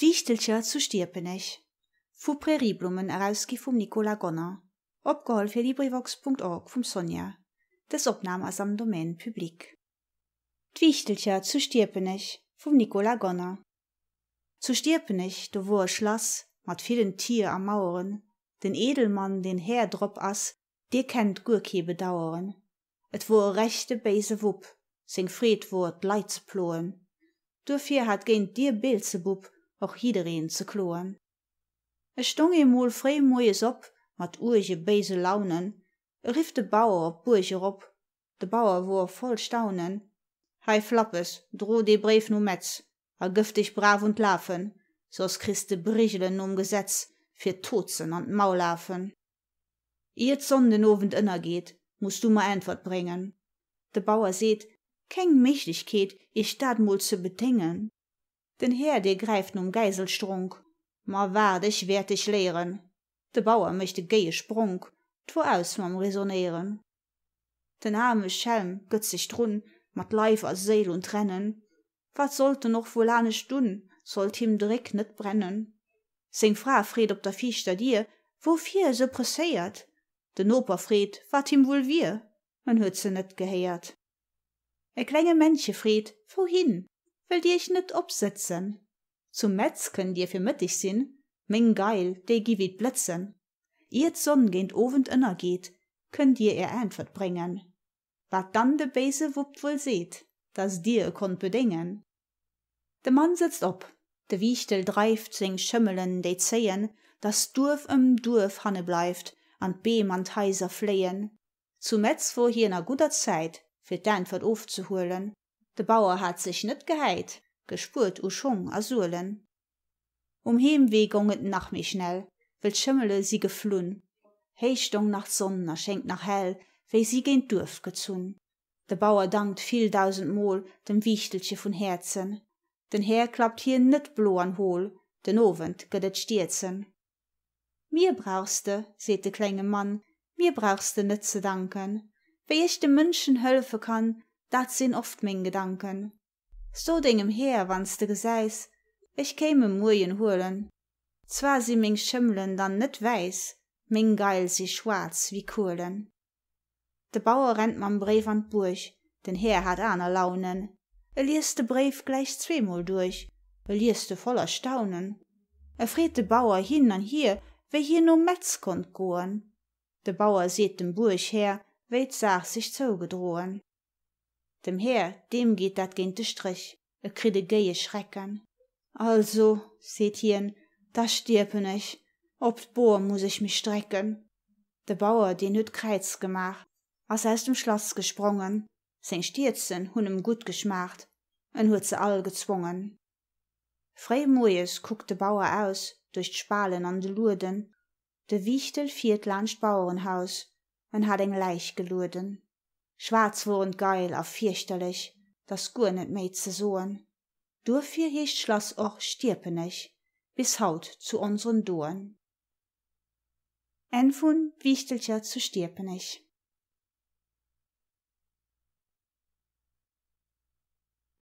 D'Wichtelcher zu Stierpenich. Fu Prärieblumen herausgi vum Nicola Gonner. Opgeholt fir LibriVox.org vum Sonja. Des Opname as am Domain publik. D'Wichtelcher zu Stierpenich vum Nicola Gonner. Zu Stierpenich, do wo Schloss, mat vielen Tier am Mauren, den Edelmann, den Herr drop ass, dir kennt Gurke bedauern. Et wo rechte beise Wupp, sing Fred wort Leid zu ploen. Dufir hat geint dir Beelzebub auch hiedereen zu kloen. Es stung emol frei moies op, mat urge beise Launen, riff de Bauer op Burger op, de Bauer wor voll Staunen. Hei Flappes, droh de Brief no Metz, gëft dich brav und lafen, sos christe Brichelen Gesetz, fir Tozen an Maulafen. Ihr Sonden ofend ënner geht, musst du ma Antwort bringen. De Bauer seht, keng Mächlichkeit, ich dat mol zu bedingen. Den Herr, der greift Geiselstrunk, ma ward ich werd ich lehren. De Bauer möchte gehe Sprung, tu aus mam Resonieren. Den arme Schelm gëtt sich drun, mat Leib als Seel und Rennen. Wat sollte noch wohl ane Stun, sollt ihm Dreck net brennen. Sing Fra Fred op der Fichter dir, wofür so presséiert? Den Oper Fred, wat ihm wohl wir? Man hört se net geheiert. Klenge Männche Fred, wohin? Will dir ich net obsetzen? Zum Metz können dir für mittig sinn, Meng geil, de giwit blitzen. Ihr Sonn gehend ofend inner geht, könnt ihr ihr Antwort bringen. Wat dann de beise Wupp wohl seht, das dir konnt bedingen. De Mann sitzt op, de Wichtel dreift sing Schimmelen de zehen, das Durf im Durf hanne bleibt, an Beem an heiser flehen. Zu Metz wo hier na guter Zeit, für d'Antwort aufzuholen. De Bauer hat sich net geheit, gespurt u Schung asurlen. Heimweg gonget nach mich schnell, will Schimmele sie geflun. Heichtung nach Sonne, schenkt nach hell, wei sie gehend Durf gezun. De Bauer dankt viel tausendmal dem Wichtelche von Herzen. Den Herr klappt hier net blo an Hohl, den Ovent gëtt stierzen. Mir brauchste, seht de kleine Mann, mir brauchste net zu danken. Wei ich dem Menschen hölfe kann, dat sind oft mein Gedanken. So dingem her, wanns de geseis, ich käme Murien holen. Zwar sie ming Schimmlen dann net weiß, ming Geil sie schwarz wie Kohlen. De Bauer rennt man Brief an Burg, den Herr hat aner Launen. Liest de Brief gleich zweimal durch, liest de voller Staunen. Friet de Bauer hin an hier, wer hier no Metz konnt goen. De Bauer seht dem Burg her, weit sag sich zogedrohen. Dem Herr, dem geht dat gehnt de Strich, kritte geie Schrecken. Also, seht hien, da stirpen ich, ob d'Bohr muss ich mich strecken. De Bauer, den hüt Kreiz gemach, as aus dem Schloss gesprungen, sein Stierzen hun gut geschmacht, hut se all gezwungen. Frei Moes guckt de Bauer aus, durch d'Spalen an de Lurden. De Wichtel fiert lancht Bauernhaus, hat eng Leich geluden. Schwarz wurend geil, a fürchterlich, das gur net mei ze soen. Dufir hecht Schloss och Stierpenich, bis haut zu unseren Doren. Vun Wichtelcher zu Stierpenich.